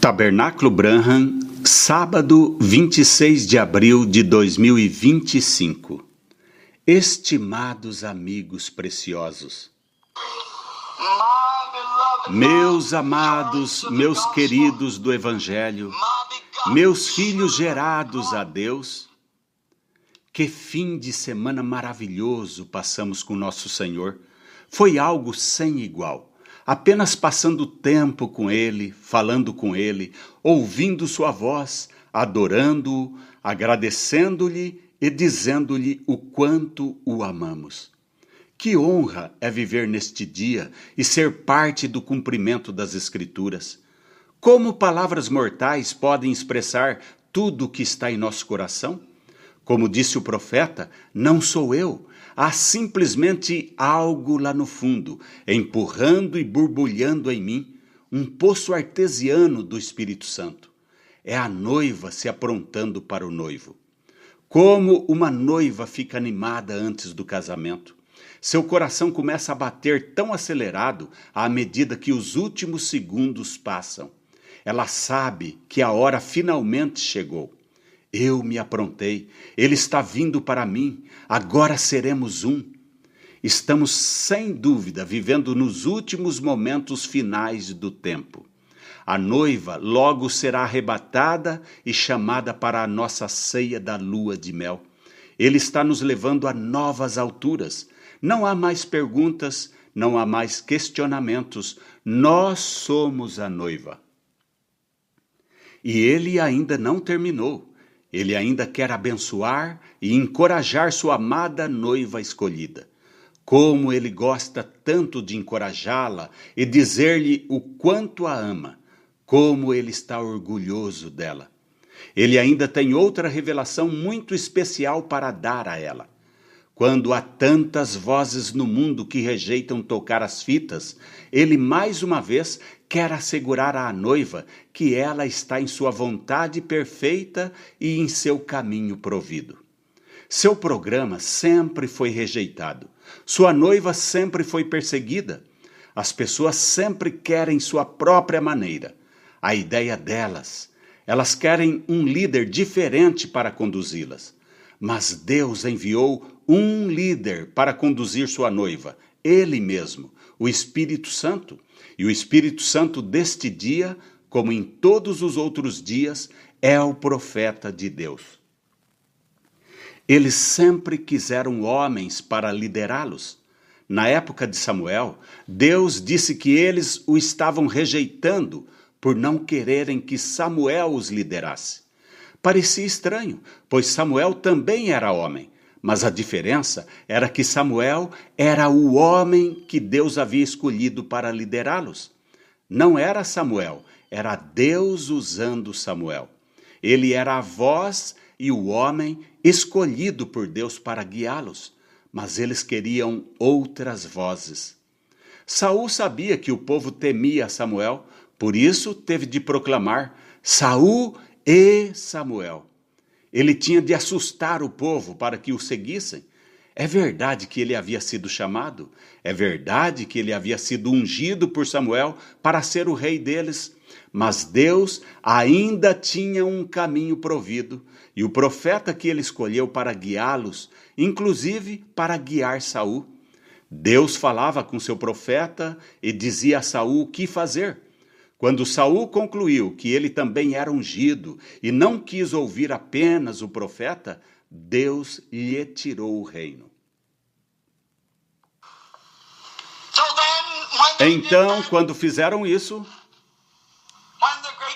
Tabernáculo Branham, sábado 26 de abril de 2025. Estimados amigos preciosos, meus amados, meus queridos do Evangelho, meus filhos gerados a Deus, que fim de semana maravilhoso passamos com nosso Senhor. Foi algo sem igual. Apenas passando tempo com Ele, falando com Ele, ouvindo sua voz, adorando-o, agradecendo-lhe e dizendo-lhe o quanto o amamos. Que honra é viver neste dia e ser parte do cumprimento das Escrituras. Como palavras mortais podem expressar tudo o que está em nosso coração? Como disse o profeta, não sou eu, há simplesmente algo lá no fundo, empurrando e borbulhando em mim, um poço artesiano do Espírito Santo. É a noiva se aprontando para o noivo. Como uma noiva fica animada antes do casamento. Seu coração começa a bater tão acelerado à medida que os últimos segundos passam. Ela sabe que a hora finalmente chegou. Eu me aprontei, Ele está vindo para mim, agora seremos um. Estamos, sem dúvida, vivendo nos últimos momentos finais do tempo. A noiva logo será arrebatada e chamada para a nossa ceia da lua de mel. Ele está nos levando a novas alturas. Não há mais perguntas, não há mais questionamentos. Nós somos a noiva. E Ele ainda não terminou. Ele ainda quer abençoar e encorajar sua amada noiva escolhida. Como ele gosta tanto de encorajá-la e dizer-lhe o quanto a ama, como ele está orgulhoso dela. Ele ainda tem outra revelação muito especial para dar a ela. Quando há tantas vozes no mundo que rejeitam tocar as fitas, ele mais uma vez quer assegurar à noiva que ela está em sua vontade perfeita e em seu caminho provido. Seu programa sempre foi rejeitado. Sua noiva sempre foi perseguida. As pessoas sempre querem sua própria maneira. A ideia delas. Elas querem um líder diferente para conduzi-las. Mas Deus enviou um líder para conduzir sua noiva, Ele mesmo, o Espírito Santo. E o Espírito Santo deste dia, como em todos os outros dias, é o profeta de Deus. Eles sempre quiseram homens para liderá-los. Na época de Samuel, Deus disse que eles o estavam rejeitando por não quererem que Samuel os liderasse. Parecia estranho, pois Samuel também era homem, mas a diferença era que Samuel era o homem que Deus havia escolhido para liderá-los. Não era Samuel, era Deus usando Samuel. Ele era a voz e o homem escolhido por Deus para guiá-los, mas eles queriam outras vozes. Saul sabia que o povo temia Samuel, por isso teve de proclamar: Saul e Samuel. Ele tinha de assustar o povo para que o seguissem. É verdade que ele havia sido chamado, é verdade que ele havia sido ungido por Samuel para ser o rei deles, mas Deus ainda tinha um caminho provido, e o profeta que ele escolheu para guiá-los, inclusive para guiar Saul. Deus falava com seu profeta e dizia a Saul o que fazer. Quando Saul concluiu que ele também era ungido e não quis ouvir apenas o profeta, Deus lhe tirou o reino. Então, quando fizeram isso,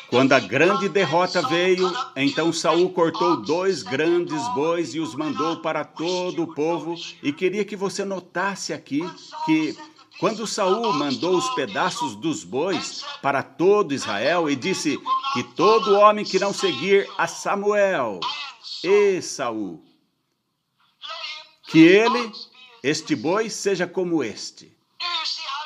quando a grande derrota veio, então Saul cortou 2 grandes bois e os mandou para todo o povo. E queria que você notasse aqui que quando Saul mandou os pedaços dos bois para todo Israel e disse que todo homem que não seguir a Samuel e Saul, que este boi seja como este.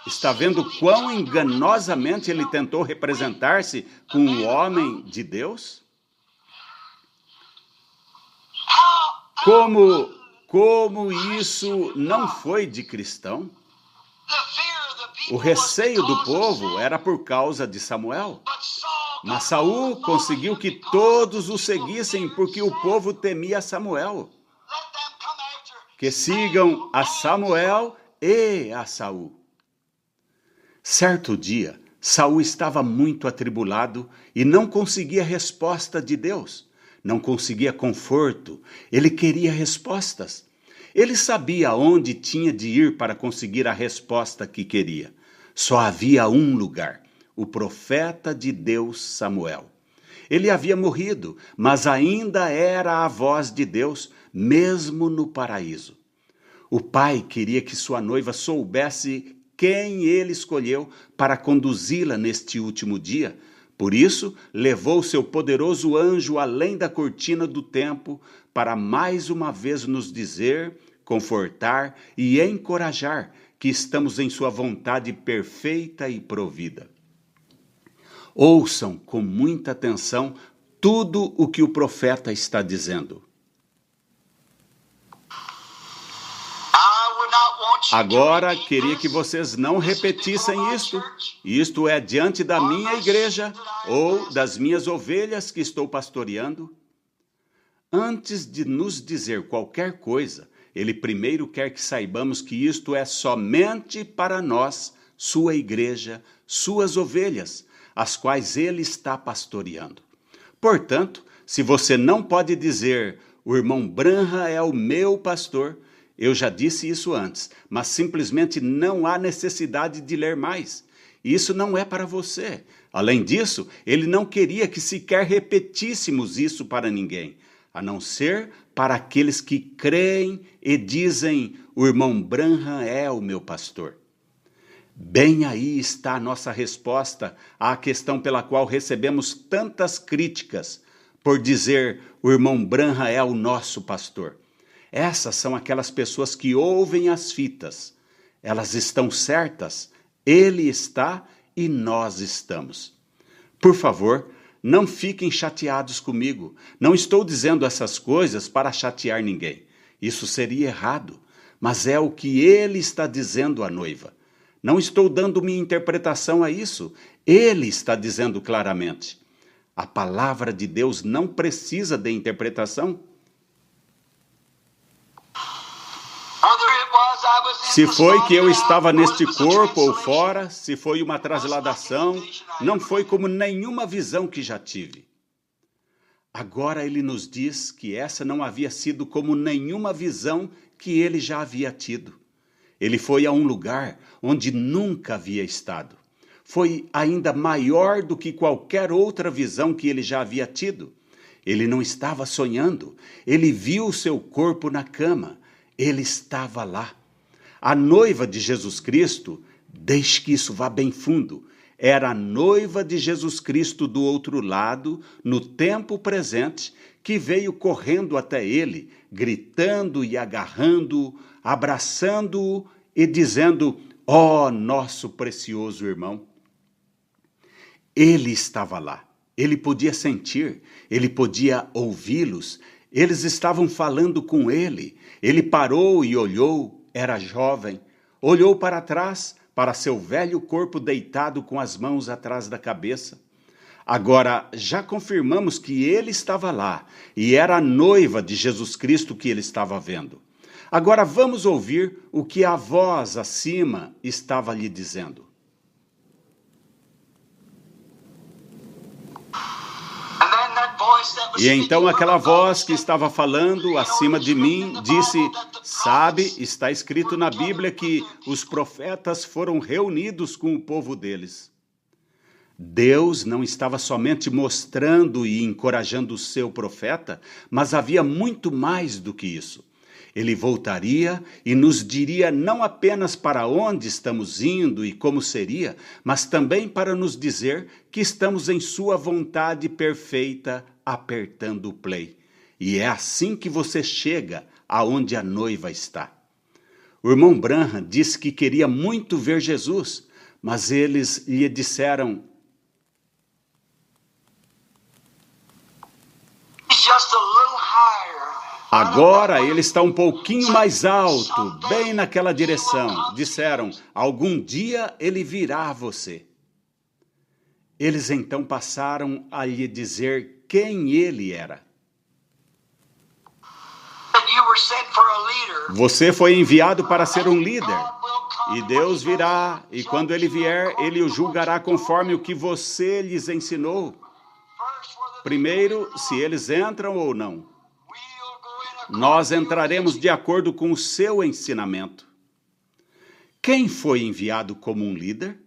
Está vendo quão enganosamente ele tentou representar-se com o homem de Deus? Como isso não foi de cristão? O receio do povo era por causa de Samuel, Mas Saul conseguiu que todos o seguissem porque o povo temia Samuel. Que sigam a Samuel e a Saul. Certo dia, Saul estava muito atribulado e não conseguia resposta de Deus. Não conseguia conforto. Ele queria respostas. Ele sabia onde tinha de ir para conseguir a resposta que queria. Só havia um lugar: o profeta de Deus Samuel. Ele havia morrido, mas ainda era a voz de Deus, mesmo no paraíso. O pai queria que sua noiva soubesse quem ele escolheu para conduzi-la neste último dia. Por isso, levou seu poderoso anjo além da cortina do tempo para mais uma vez nos dizer, confortar e encorajar que estamos em sua vontade perfeita e provida. Ouçam com muita atenção tudo o que o profeta está dizendo. Agora, queria que vocês não repetissem isto. Isto é diante da minha igreja ou das minhas ovelhas que estou pastoreando. Antes de nos dizer qualquer coisa, ele primeiro quer que saibamos que isto é somente para nós, sua igreja, suas ovelhas, as quais ele está pastoreando. Portanto, se você não pode dizer, o irmão Branham é o meu pastor, eu já disse isso antes, mas simplesmente não há necessidade de ler mais. Isso não é para você. Além disso, ele não queria que sequer repetíssemos isso para ninguém, a não ser para aqueles que creem e dizem, o irmão Branham é o meu pastor. Bem aí está a nossa resposta à questão pela qual recebemos tantas críticas, por dizer, o irmão Branham é o nosso pastor. Essas são aquelas pessoas que ouvem as fitas. Elas estão certas, ele está e nós estamos. Por favor, não fiquem chateados comigo. Não estou dizendo essas coisas para chatear ninguém. Isso seria errado, mas é o que ele está dizendo à noiva. Não estou dando minha interpretação a isso. Ele está dizendo claramente. A palavra de Deus não precisa de interpretação. Se foi que eu estava neste corpo ou fora, se foi uma transladação, não foi como nenhuma visão que já tive. Agora ele nos diz que essa não havia sido como nenhuma visão que ele já havia tido. Ele foi a um lugar onde nunca havia estado. Foi ainda maior do que qualquer outra visão que ele já havia tido. Ele não estava sonhando, ele viu o seu corpo na cama, ele estava lá. A noiva de Jesus Cristo, deixe que isso vá bem fundo, era a noiva de Jesus Cristo do outro lado, no tempo presente, que veio correndo até ele, gritando e agarrando-o, abraçando-o e dizendo, ó nosso precioso irmão. Ele estava lá, ele podia sentir, ele podia ouvi-los, eles estavam falando com ele, ele parou e olhou, era jovem, olhou para trás, para seu velho corpo deitado com as mãos atrás da cabeça. Agora, já confirmamos que ele estava lá e era a noiva de Jesus Cristo que ele estava vendo. Agora vamos ouvir o que a voz acima estava lhe dizendo. E então aquela voz que estava falando acima de mim disse, sabe, está escrito na Bíblia que os profetas foram reunidos com o povo deles. Deus não estava somente mostrando e encorajando o seu profeta, mas havia muito mais do que isso. Ele voltaria e nos diria não apenas para onde estamos indo e como seria, mas também para nos dizer que estamos em sua vontade perfeita, apertando o play. E é assim que você chega aonde a noiva está. O irmão Branham disse que queria muito ver Jesus, mas eles lhe disseram, agora ele está um pouquinho mais alto, bem naquela direção. Disseram, algum dia ele virá a você. Eles então passaram a lhe dizer quem ele era. Você foi enviado para ser um líder, e Deus virá, e quando ele vier, ele o julgará conforme o que você lhes ensinou. Primeiro, se eles entram ou não. Nós entraremos de acordo com o seu ensinamento. Quem foi enviado como um líder?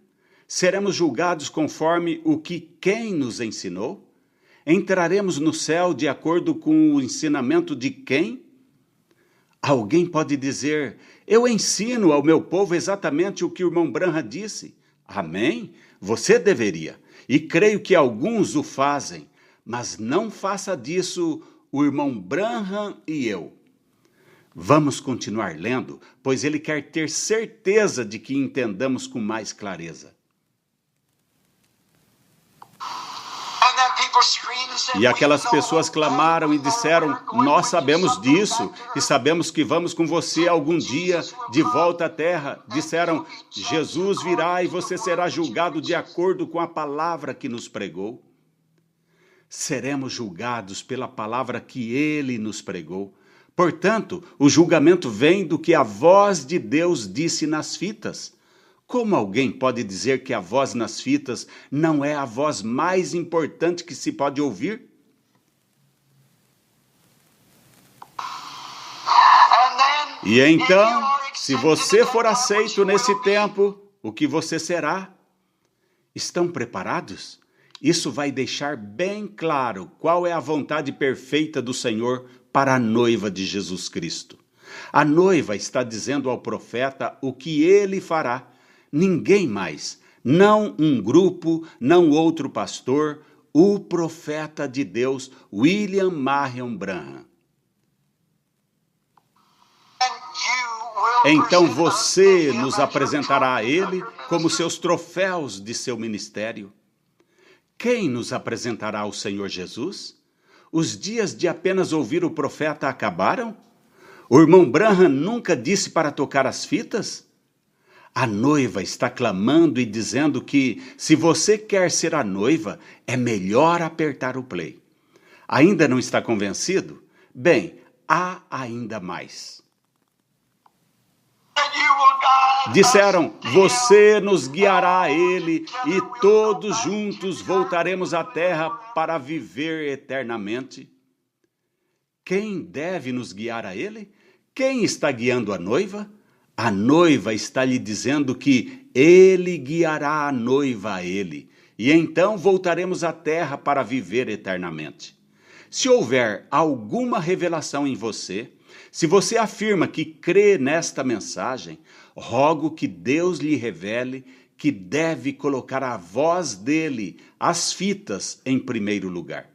Seremos julgados conforme o que quem nos ensinou? Entraremos no céu de acordo com o ensinamento de quem? Alguém pode dizer, eu ensino ao meu povo exatamente o que o irmão Branham disse. Amém? Você deveria. E creio que alguns o fazem, mas não faça disso o irmão Branham e eu. Vamos continuar lendo, pois ele quer ter certeza de que entendamos com mais clareza. E aquelas pessoas clamaram e disseram, nós sabemos disso e sabemos que vamos com você algum dia de volta à terra. Disseram, Jesus virá e você será julgado de acordo com a palavra que nos pregou. Seremos julgados pela palavra que ele nos pregou. Portanto, o julgamento vem do que a voz de Deus disse nas fitas. Como alguém pode dizer que a voz nas fitas não é a voz mais importante que se pode ouvir? E então, se você for aceito nesse tempo, o que você será? Estão preparados? Isso vai deixar bem claro qual é a vontade perfeita do Senhor para a noiva de Jesus Cristo. A noiva está dizendo ao profeta o que ele fará. Ninguém mais, não um grupo, não outro pastor, o profeta de Deus, William Marion Branham. Então você nos apresentará a ele como seus troféus de seu ministério. Quem nos apresentará ao Senhor Jesus? Os dias de apenas ouvir o profeta acabaram? O irmão Branham nunca disse para tocar as fitas? A noiva está clamando e dizendo que, se você quer ser a noiva, é melhor apertar o play. Ainda não está convencido? Bem, há ainda mais. Disseram, você nos guiará a ele e todos juntos voltaremos à terra para viver eternamente. Quem deve nos guiar a ele? Quem está guiando a noiva? A noiva está lhe dizendo que ele guiará a noiva a ele, e então voltaremos à terra para viver eternamente. Se houver alguma revelação em você, se você afirma que crê nesta mensagem, rogo que Deus lhe revele que deve colocar a voz dele, as fitas, em primeiro lugar.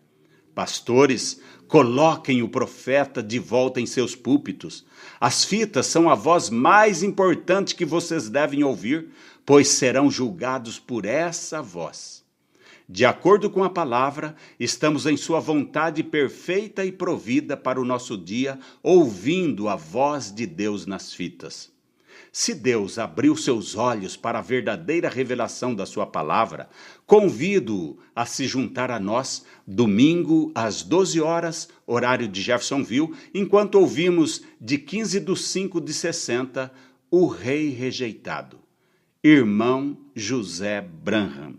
Pastores, coloquem o profeta de volta em seus púlpitos. As fitas são a voz mais importante que vocês devem ouvir, pois serão julgados por essa voz. De acordo com a palavra, estamos em sua vontade perfeita e provida para o nosso dia, ouvindo a voz de Deus nas fitas. Se Deus abriu seus olhos para a verdadeira revelação da sua palavra, convido-o a se juntar a nós domingo às 12 horas, horário de Jeffersonville, enquanto ouvimos de 15/5/60, O Rei Rejeitado. Irmão José Branham.